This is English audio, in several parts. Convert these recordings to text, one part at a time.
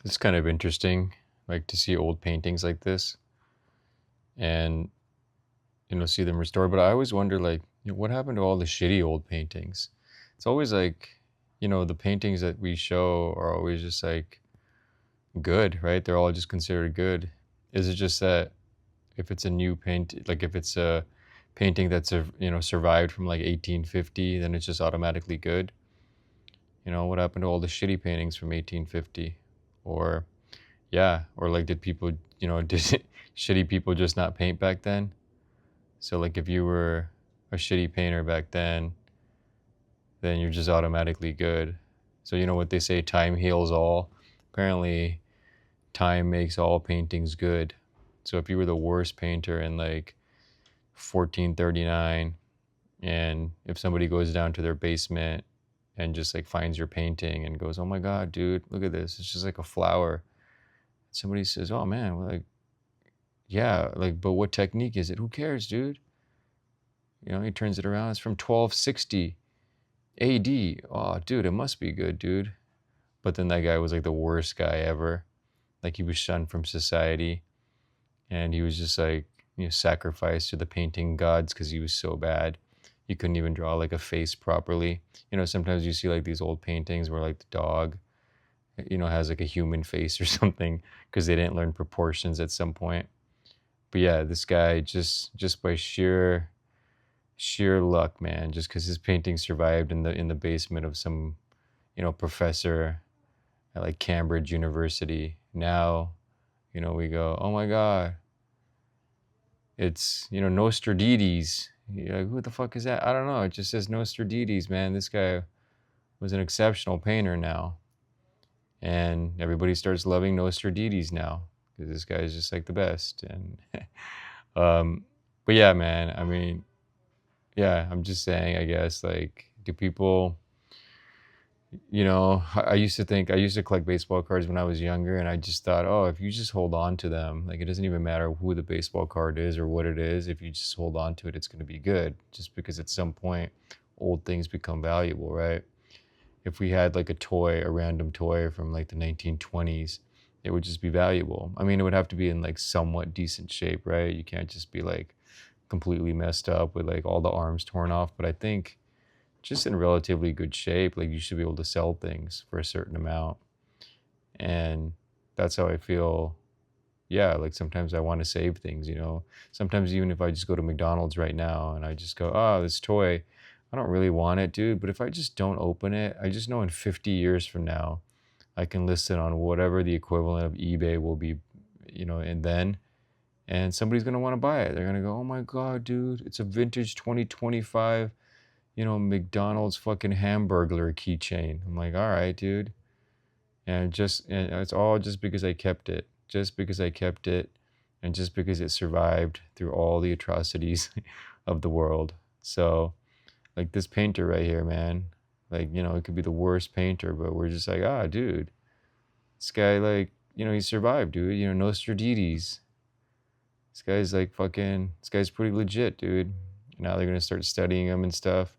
It's kind of interesting, like to see old paintings like this and see them restored. But I always wonder, like, what happened to all the shitty old paintings? It's always like, the paintings that we show are always just like good, right? They're all just considered good. Is it just that if it's a new paint, like if it's a painting that's survived from like 1850, then it's just automatically good? What happened to all the shitty paintings from 1850? Or yeah, or like did people, did shitty people just not paint back then? So like if you were a shitty painter back then you're just automatically good. So you know what they say, time heals all. Apparently time makes all paintings good. So if you were the worst painter in like 1439, and if somebody goes down to their basement and just like finds your painting and goes, "Oh my God, dude, look at this. It's just like a flower." Somebody says, "Oh man, well, like, yeah, like, but what technique is it? Who cares, dude?" He turns it around. It's from 1260 AD. Oh, dude, it must be good, dude. But then that guy was like the worst guy ever. Like he was shunned from society, and he was just like, sacrificed to the painting gods because he was so bad. He couldn't even draw like a face properly. Sometimes you see like these old paintings where like the dog, has like a human face or something because they didn't learn proportions at some point. But yeah, this guy just by sheer luck, man, just because his painting survived in the basement of some, professor at like Cambridge University. Now, we go, "Oh my God, it's, Nostradides." You're like, who the fuck is that? I don't know. It just says Nostradides, man. This guy was an exceptional painter now. And everybody starts loving Nostradides now because this guy is just like the best. And, um, but yeah, man, I mean, yeah, I'm just saying, I guess, like, do people, I used to think, I used to collect baseball cards when I was younger, and I just thought, oh, if you just hold on to them, like, it doesn't even matter who the baseball card is or what it is. If you just hold on to it, it's going to be good, just because at some point, old things become valuable, right? If we had like a toy, a random toy from like the 1920s, it would just be valuable. I mean, it would have to be in like somewhat decent shape, right? You can't just be like completely messed up with like all the arms torn off. But I think just in relatively good shape, like you should be able to sell things for a certain amount. And that's how I feel. Yeah, like sometimes I want to save things, Sometimes even if I just go to McDonald's right now and I just go, "Oh, this toy, I don't really want it, dude." But if I just don't open it, I just know in 50 years from now, I can list it on whatever the equivalent of eBay will be, and then, and somebody's going to want to buy it. They're going to go, "Oh my God, dude, it's a vintage 2025, McDonald's fucking Hamburglar keychain." I'm like, "All right, dude." And it's all just because I kept it, just because I kept it, and just because it survived through all the atrocities of the world. So, like this painter right here, man, like, it could be the worst painter, but we're just like, ah, dude, this guy, like, he survived, dude. Nostradides. This guy's like fucking, this guy's pretty legit, dude. Now they're gonna start studying him and stuff.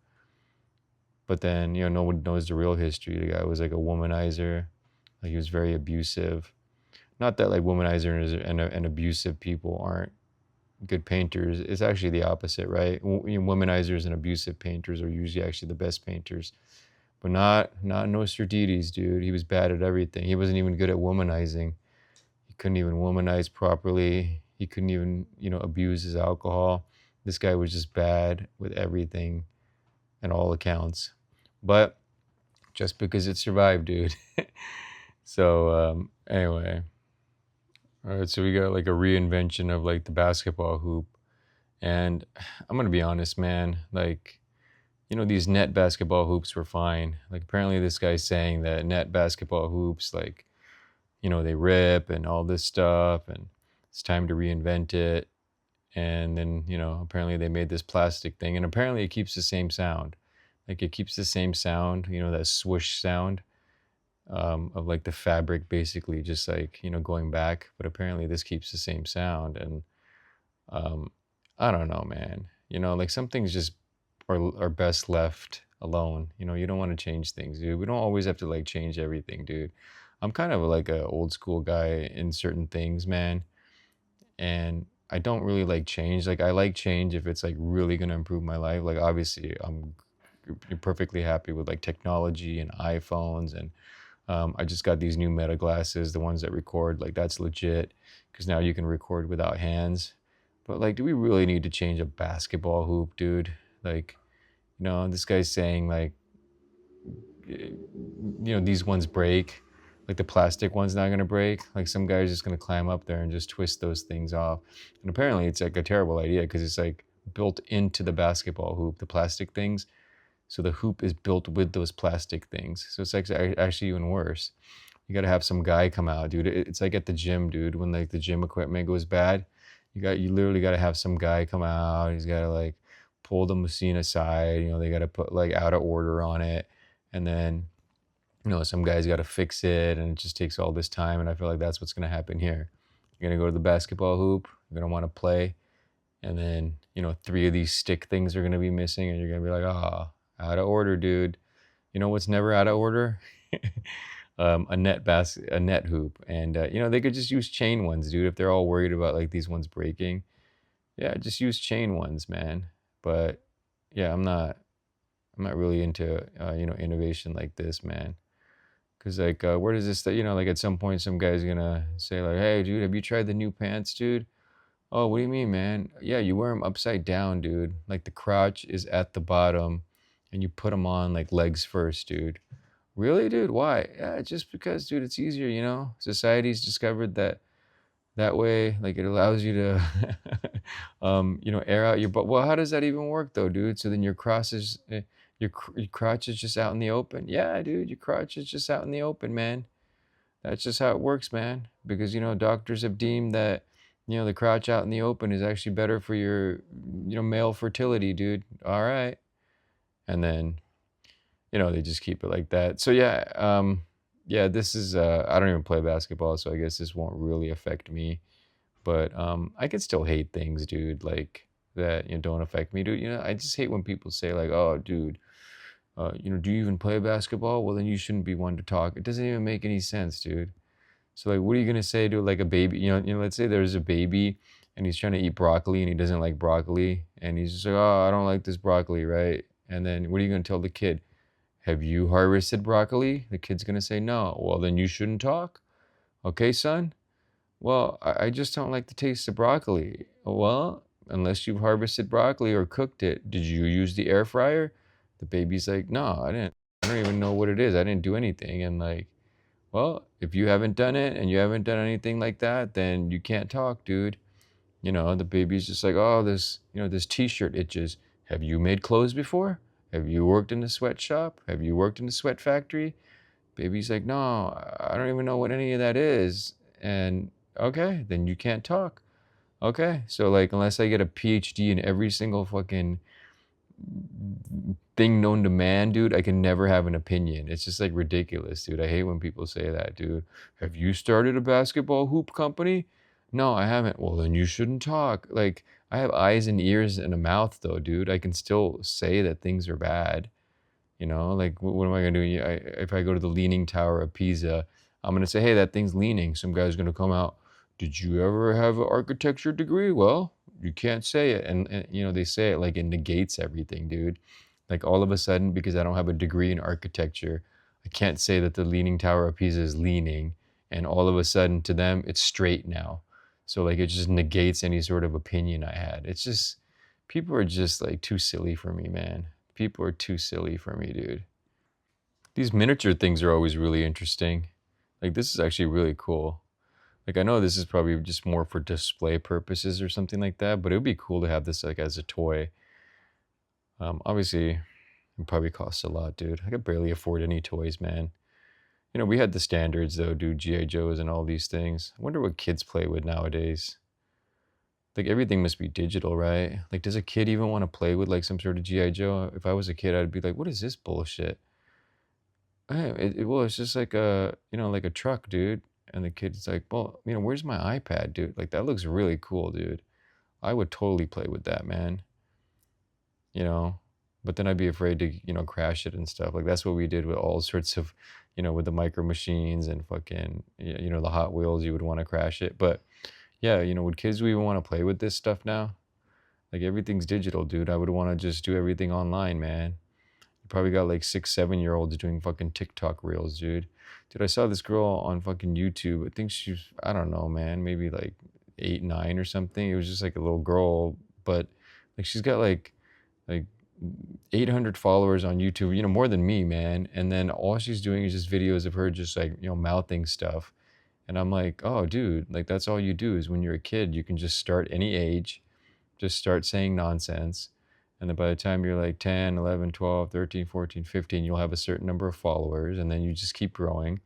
But then, no one knows the real history. The guy was like a womanizer. Like he was very abusive. Not that like womanizers and abusive people aren't good painters. It's actually the opposite, right? Womanizers and abusive painters are usually actually the best painters. But not Nostradides, dude. He was bad at everything. He wasn't even good at womanizing. He couldn't even womanize properly. He couldn't even, abuse his alcohol. This guy was just bad with everything and all accounts. But just because it survived, dude. So anyway, all right. So we got like a reinvention of like the basketball hoop, and I'm gonna be honest, man. Like, these net basketball hoops were fine. Like apparently this guy's saying that net basketball hoops, like, they rip and all this stuff, and it's time to reinvent it. And then, apparently they made this plastic thing, and apparently it keeps the same sound. Like it keeps the same sound, that swoosh sound of like the fabric basically just like, going back. But apparently this keeps the same sound. And um, I don't know, man. Like some things just are best left alone. You don't want to change things, dude. We don't always have to like change everything, dude. I'm kind of like a old school guy in certain things, man. And I don't really like change. Like I like change if it's like really gonna improve my life. Like obviously I'm perfectly happy with like technology and iPhones, and I just got these new Meta glasses, the ones that record. Like that's legit because now you can record without hands. But like, do we really need to change a basketball hoop, dude? Like, this guy's saying like, these ones break, like the plastic one's not gonna break. Like some guy's just gonna climb up there and just twist those things off. And apparently it's like a terrible idea because it's like built into the basketball hoop, the plastic things. So the hoop is built with those plastic things. So it's actually even worse. You got to have some guy come out, dude. It's like at the gym, dude. When like the gym equipment goes bad, you literally got to have some guy come out. He's got to like pull the machine aside. They got to put like out of order on it, and then some guy's got to fix it, and it just takes all this time. And I feel like that's what's gonna happen here. You're gonna go to the basketball hoop. You're gonna want to play, and then three of these stick things are gonna be missing, and you're gonna be like, ah, out of order, dude. You know what's never out of order? A net hoop, and they could just use chain ones, dude. If they're all worried about like these ones breaking, yeah, just use chain ones, man. But yeah, I'm not really into innovation like this, man. Cause like, where does this? Like at some point, some guy's gonna say like, "Hey, dude, have you tried the new pants, dude?" Oh, what do you mean, man? Yeah, you wear them upside down, dude. Like the crotch is at the bottom, and you put them on like legs first, dude. Really, dude? Why? Yeah, just because, dude, it's easier, Society's discovered that way, like it allows you to, air out your butt. Well, how does that even work, though, dude? So then your crotch is just out in the open. Yeah, dude, your crotch is just out in the open, man. That's just how it works, man. Because doctors have deemed that the crotch out in the open is actually better for your male fertility, dude. All right, and then they just keep it like that. So yeah, yeah, this is I don't even play basketball, so I guess this won't really affect me. But I can still hate things, dude, like that don't affect me, dude. I just hate when people say like, "Oh, dude, do you even play basketball?" Well, then you shouldn't be one to talk. It doesn't even make any sense, dude. So like, what are you gonna say to like a baby? Let's say there's a baby and he's trying to eat broccoli and he doesn't like broccoli, and he's just like, "Oh, I don't like this broccoli," right? And then what are you gonna tell the kid? Have you harvested broccoli? The kid's gonna say no. Well, then you shouldn't talk. Okay, son? Well, I just don't like the taste of broccoli. Well, unless you've harvested broccoli or cooked it, did you use the air fryer? The baby's like, no, I didn't. I don't even know what it is. I didn't do anything. And like, well, if you haven't done it and you haven't done anything like that, then you can't talk, dude. The baby's just like, oh, this t-shirt itches. Have you made clothes before? Have you worked in a sweatshop? Have you worked in a sweat factory? Baby's like, no, I don't even know what any of that is. And okay, then you can't talk. Okay, so like, unless I get a PhD in every single fucking thing known to man, dude, I can never have an opinion. It's just like ridiculous, dude. I hate when people say that, dude. Have you started a basketball hoop company? No, I haven't. Well, then you shouldn't talk. Like, I have eyes and ears and a mouth, though, dude. I can still say that things are bad. Like, what am I gonna do? If I go to the Leaning Tower of Pisa, I'm gonna say, hey, that thing's leaning. Some guy's gonna come out. Did you ever have an architecture degree? Well, you can't say it. And they say it like it negates everything, dude. Like all of a sudden, because I don't have a degree in architecture, I can't say that the Leaning Tower of Pisa is leaning. And all of a sudden, to them, it's straight now. So like it just negates any sort of opinion I had. It's just, people are just like too silly for me, man. People are too silly for me, dude. These miniature things are always really interesting. Like this is actually really cool. Like I know this is probably just more for display purposes or something like that, but it would be cool to have this like as a toy. Obviously, it probably costs a lot, dude. I could barely afford any toys, man. We had the standards though, dude, GI Joes and all these things. I wonder what kids play with nowadays. Like everything must be digital, right? Like, does a kid even want to play with like some sort of GI Joe? If I was a kid, I'd be like, what is this bullshit? Hey, well, it's just like like a truck, dude. And the kid's like, well, where's my iPad, dude? Like that looks really cool, dude. I would totally play with that, man. you know, but then I'd be afraid to, crash it and stuff. Like that's what we did with all sorts of, with the micro machines and fucking, the Hot Wheels, you would want to crash it. But yeah, would kids even want to play with this stuff now? Like everything's digital, dude. I would want to just do everything online, man. You probably got like 6, 7 year olds doing fucking TikTok reels, dude. Dude, I saw this girl on fucking YouTube. I think she's, I don't know, man, maybe like 8, 9 or something. It was just like a little girl, but like she's got like 800 followers on YouTube, more than me, man. And then all she's doing is just videos of her just like, mouthing stuff. And I'm like, oh, dude, like that's all you do is when you're a kid, you can just start any age, just start saying nonsense. And then by the time you're like 10, 11, 12, 13, 14, 15, you'll have a certain number of followers. And then you just keep growing.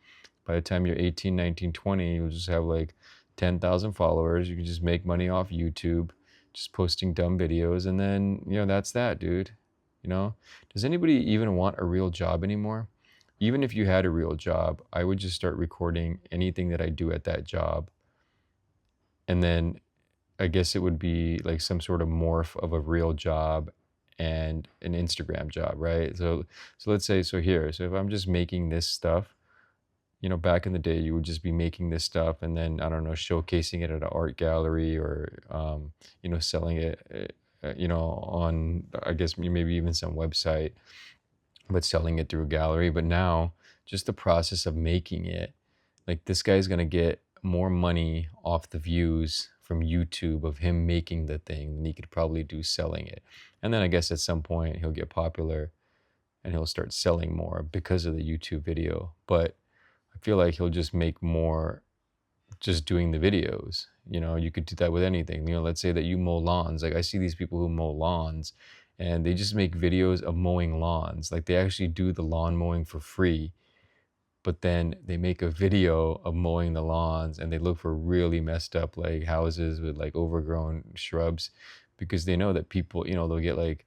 By the time you're 18, 19, 20, you'll just have like 10,000 followers. You can just make money off YouTube, just posting dumb videos. And then, that's that, dude. Does anybody even want a real job anymore? Even if you had a real job, I would just start recording anything that I do at that job. And then I guess it would be like some sort of morph of a real job and an Instagram job, right? So let's say, so if I'm just making this stuff, back in the day, you would just be making this stuff and then, I don't know, showcasing it at an art gallery or, selling it, on, I guess, maybe even some website, but selling it through a gallery. But now, just the process of making it, like this guy's gonna get more money off the views from YouTube of him making the thing than he could probably do selling it. And then I guess at some point he'll get popular and he'll start selling more because of the YouTube video. But I feel like he'll just make more just doing the videos. You could do that with anything. Let's say that you mow lawns. Like I see these people who mow lawns and they just make videos of mowing lawns. Like they actually do the lawn mowing for free, but then they make a video of mowing the lawns and they look for really messed up like houses with like overgrown shrubs because they know that people, they'll get like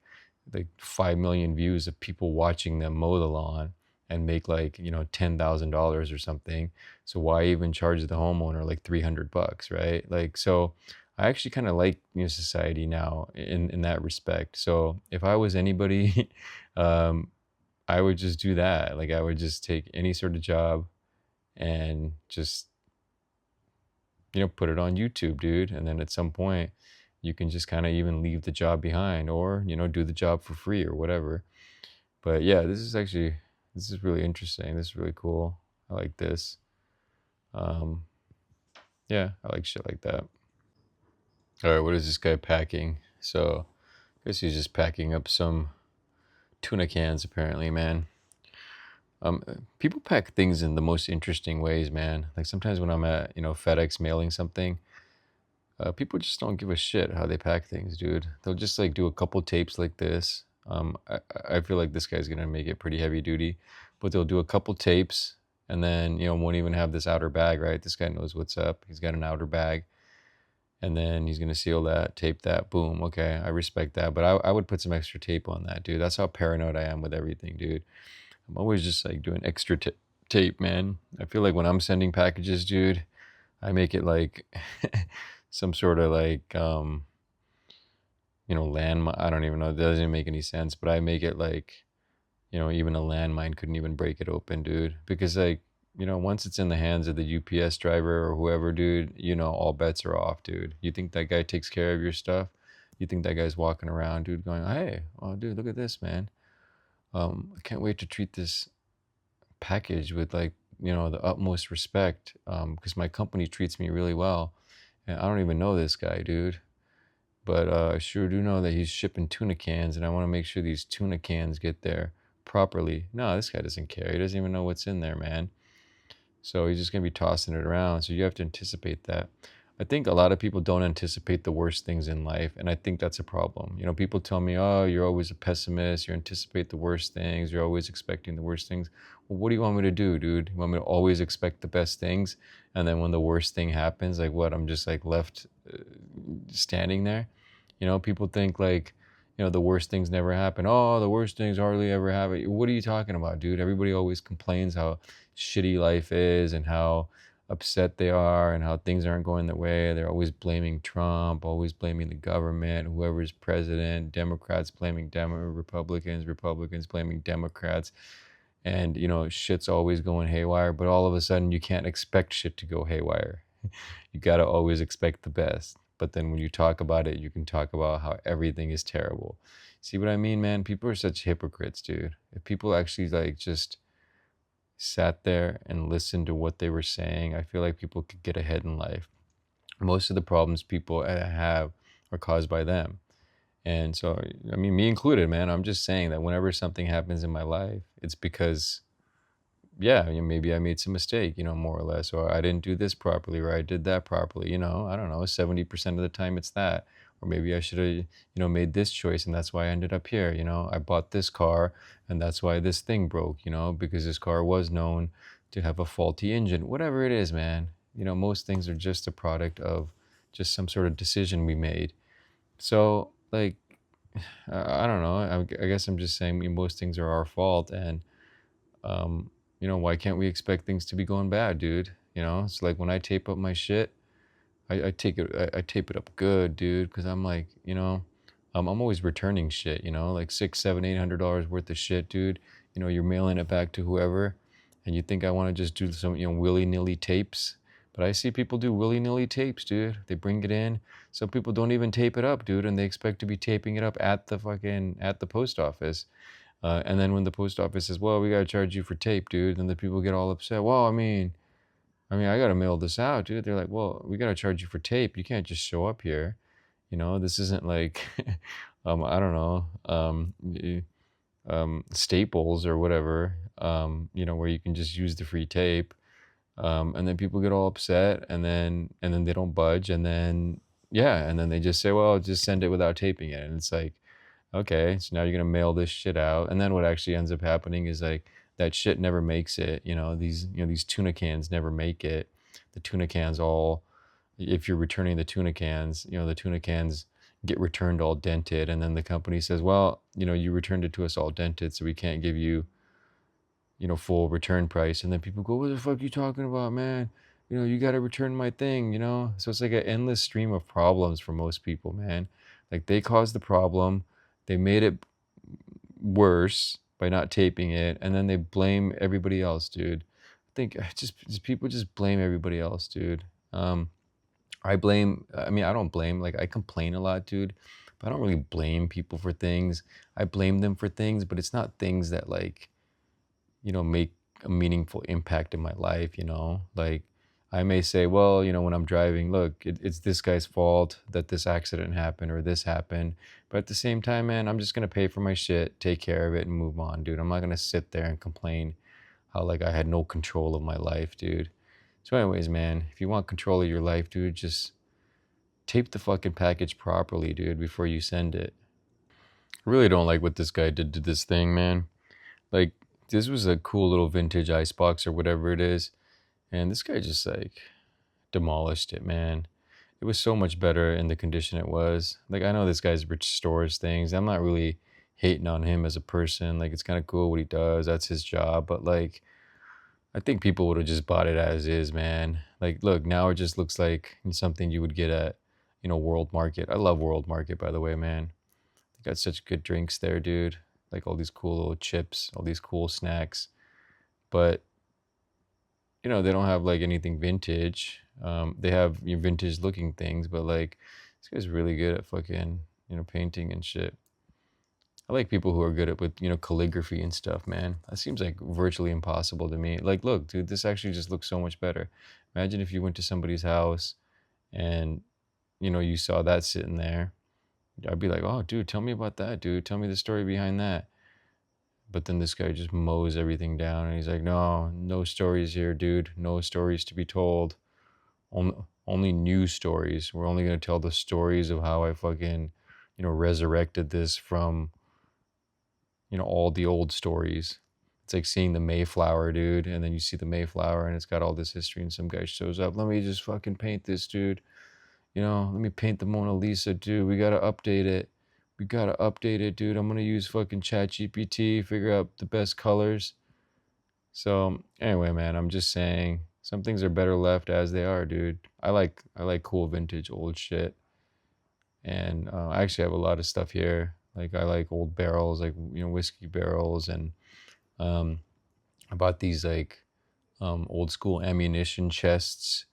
5 million views of people watching them mow the lawn and make like, $10,000 or something. So why even charge the homeowner like $300, right? Like, so I actually kind of like, society now in that respect. So if I was anybody, I would just do that. Like I would just take any sort of job and just, put it on YouTube, dude. And then at some point you can just kind of even leave the job behind or, do the job for free or whatever. But yeah, this is really interesting. This is really cool. I like this. Um, yeah, I like shit like that. All right, what is this guy packing? So I guess he's just packing up some tuna cans apparently, man. People pack things in the most interesting ways, man. Like sometimes when I'm at, FedEx mailing something, people just don't give a shit how they pack things, dude. They'll just like do a couple tapes like this. I feel like this guy's gonna make it pretty heavy duty, but they'll do a couple tapes and then, won't even have this outer bag, right? This guy knows what's up. He's got an outer bag and then he's gonna seal that, tape that, boom. Okay, I respect that, but I would put some extra tape on that, dude. That's how paranoid I am with everything, dude. I'm always just like doing extra tape, man. I feel like when I'm sending packages, dude, I make it like some sort of like, landmine. I don't even know. It doesn't even make any sense, but I make it like, even a landmine couldn't even break it open, dude. Because like, once it's in the hands of the UPS driver or whoever, dude, all bets are off, dude. You think that guy takes care of your stuff? You think that guy's walking around, dude, going, hey, oh, dude, look at this, man. I can't wait to treat this package with like, the utmost respect, because my company treats me really well. And I don't even know this guy, dude. But I sure do know that he's shipping tuna cans, and I want to make sure these tuna cans get there properly. No, this guy doesn't care. He doesn't even know what's in there, man. So he's just going to be tossing it around. So you have to anticipate that. I think a lot of people don't anticipate the worst things in life, and I think that's a problem. People tell me, oh, you're always a pessimist, you anticipate the worst things, you're always expecting the worst things. Well, what do you want me to do, dude? You want me to always expect the best things, and then when the worst thing happens, like what, I'm just like left standing there? People think like, the worst things never happen. Oh, the worst things hardly ever happen. What are you talking about, dude? Everybody always complains how shitty life is and how upset they are and how things aren't going their way. They're always blaming Trump, always blaming the government, whoever's president, Democrats blaming Republicans, Republicans blaming Democrats. and shit's always going haywire, but all of a sudden you can't expect shit to go haywire. You got to always expect the best, but then when you talk about it, you can talk about how everything is terrible. See what I mean, man? People are such hypocrites, dude. If people actually like just sat there and listened to what they were saying, I feel like people could get ahead in life. Most of the problems people have are caused by them. And so, I mean, me included, man, I'm just saying that whenever something happens in my life, it's because, yeah, maybe I made some mistake, more or less, or I didn't do this properly, or I did that properly, I don't know, 70% of the time it's that. Or maybe I should have, made this choice and that's why I ended up here, I bought this car and that's why this thing broke, because this car was known to have a faulty engine. Whatever it is, man, most things are just a product of just some sort of decision we made. So, like, I don't know. I guess I'm just saying most things are our fault, and um, why can't we expect things to be going bad, dude? It's like when I tape up my shit, I tape it up good, dude, because I'm like, I'm always returning shit, like six, seven, $800 worth of shit, dude. You're mailing it back to whoever, and you think I want to just do some, willy-nilly tapes, but I see people do willy-nilly tapes, dude. They bring it in. Some people don't even tape it up, dude, and they expect to be taping it up at the post office. And then when the post office says, "Well, we gotta charge you for tape, dude," then the people get all upset. Well, I mean, I gotta mail this out, dude. They're like, "Well, we gotta charge you for tape. You can't just show up here. This isn't like, I don't know, Staples or whatever. Where you can just use the free tape." And then people get all upset, and then they don't budge, and then yeah, and then they just say, "Well, just send it without taping it," and it's like, okay, so now you're gonna mail this shit out, and then what actually ends up happening is like that shit never makes it. These tuna cans never make it. The tuna cans all, if you're returning the tuna cans, the tuna cans get returned all dented, and then the company says, well, you returned it to us all dented, so we can't give you full return price. And then people go, what the fuck are you talking about, man? You got to return my thing, so it's like an endless stream of problems for most people, man. Like they caused the problem, they made it worse by not taping it, and then they blame everybody else, dude. I think just people just blame everybody else, dude. um I mean, I don't blame, like I complain a lot, dude, but I don't really blame people for things. I blame them for things, but it's not things that like make a meaningful impact in my life, like I may say, well, when I'm driving, look, it's this guy's fault that this accident happened or this happened. But at the same time, man, I'm just going to pay for my shit, take care of it, and move on, dude. I'm not going to sit there and complain how like I had no control of my life, dude. So anyways, man, if you want control of your life, dude, just tape the fucking package properly, dude, before you send it. I really don't like what this guy did to this thing, man. Like, this was a cool little vintage icebox or whatever it is, and this guy just like demolished it, man. It was so much better in the condition it was. Like, I know this guy's restores things. I'm not really hating on him as a person. Like, it's kind of cool what he does. That's his job. But like, I think people would have just bought it as is, man. Like, look, now it just looks like something you would get at, World Market. I love World Market, by the way, man. They got such good drinks there, dude. Like all these cool little chips, all these cool snacks. But they don't have like anything vintage. They have vintage looking things, but like this guy's really good at fucking painting and shit. I like people who are good at with calligraphy and stuff, man. That seems like virtually impossible to me. Like, look, dude, this actually just looks so much better. Imagine if you went to somebody's house and you saw that sitting there. I'd be like, oh, dude, tell me about that, dude. Tell me the story behind that. But then this guy just mows everything down, and he's like, no, no stories here, dude. No stories to be told. Only new stories. We're only going to tell the stories of how I fucking, resurrected this from, all the old stories. It's like seeing the Mayflower, dude, and then you see the Mayflower, and it's got all this history, and some guy shows up. Let me just fucking paint this, dude. Let me paint the Mona Lisa, dude. We got to update it. We gotta update it, dude. I'm gonna use fucking ChatGPT, figure out the best colors. So anyway, man, I'm just saying some things are better left as they are, dude. I like cool vintage old shit, and I actually have a lot of stuff here. Like I like old barrels, like whiskey barrels, and um, I bought these like old school ammunition chests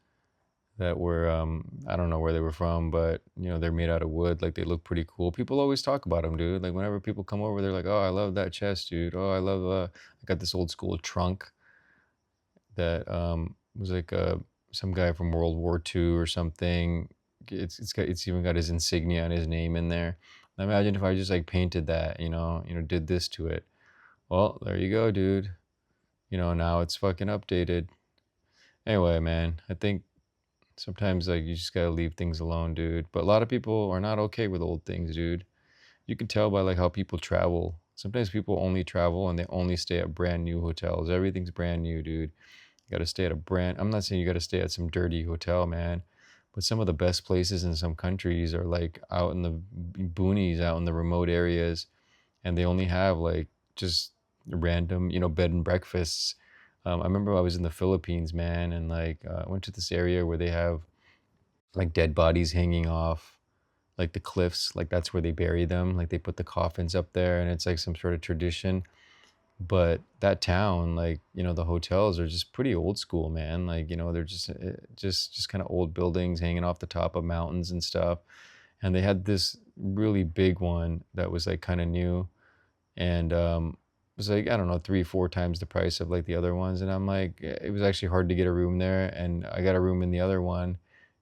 that were I don't know where they were from, but you know they're made out of wood. Like they look pretty cool. People always talk about them, dude. Like whenever people come over, they're like, "Oh, I love that chest, dude. Oh, I love." I got this old school trunk that was like some guy from World War II or something. It's even got his insignia and his name in there. Imagine if I just like painted that, did this to it. Well, there you go, dude. Now it's fucking updated. Anyway, man, I think sometimes like you just gotta leave things alone, dude. But a lot of people are not okay with old things, dude. You can tell by like how people travel. Sometimes people only travel and they only stay at brand new hotels. Everything's brand new, dude. You gotta stay at a brand. I'm not saying you gotta stay at some dirty hotel, man. But some of the best places in some countries are like out in the boonies, out in the remote areas, and they only have like just random, bed and breakfasts. I remember I was in the Philippines, man, and like I went to this area where they have like dead bodies hanging off like the cliffs, like that's where they bury them. Like they put the coffins up there, and it's like some sort of tradition. But that town, like the hotels are just pretty old school, man. Like they're just kind of old buildings hanging off the top of mountains and stuff. And they had this really big one that was like kind of new, and it was like I don't know 3 4 times the price of like the other ones. And I'm like, it was actually hard to get a room there, and I got a room in the other one,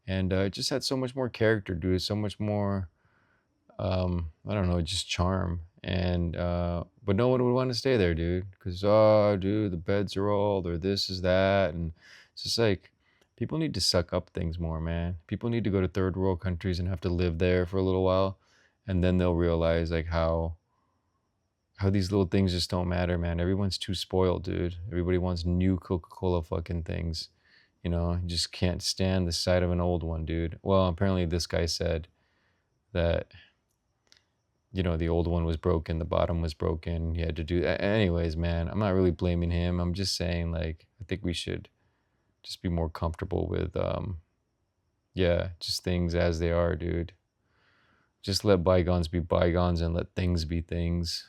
and it just had so much more character, dude. So much more I don't know, just charm. And but no one would want to stay there, dude, because oh dude, the beds are old or this is that. And it's just like people need to suck up things more, man. People need to go to third world countries and have to live there for a little while, and then they'll realize like how these little things just don't matter, man. Everyone's too spoiled, dude. Everybody wants new Coca-Cola fucking things. You just can't stand the sight of an old one, dude. Well, apparently this guy said that the old one was broken, the bottom was broken. He had to do that. Anyways, man, I'm not really blaming him. I'm just saying, like, I think we should just be more comfortable with, yeah, just things as they are, dude. Just let bygones be bygones and let things be things.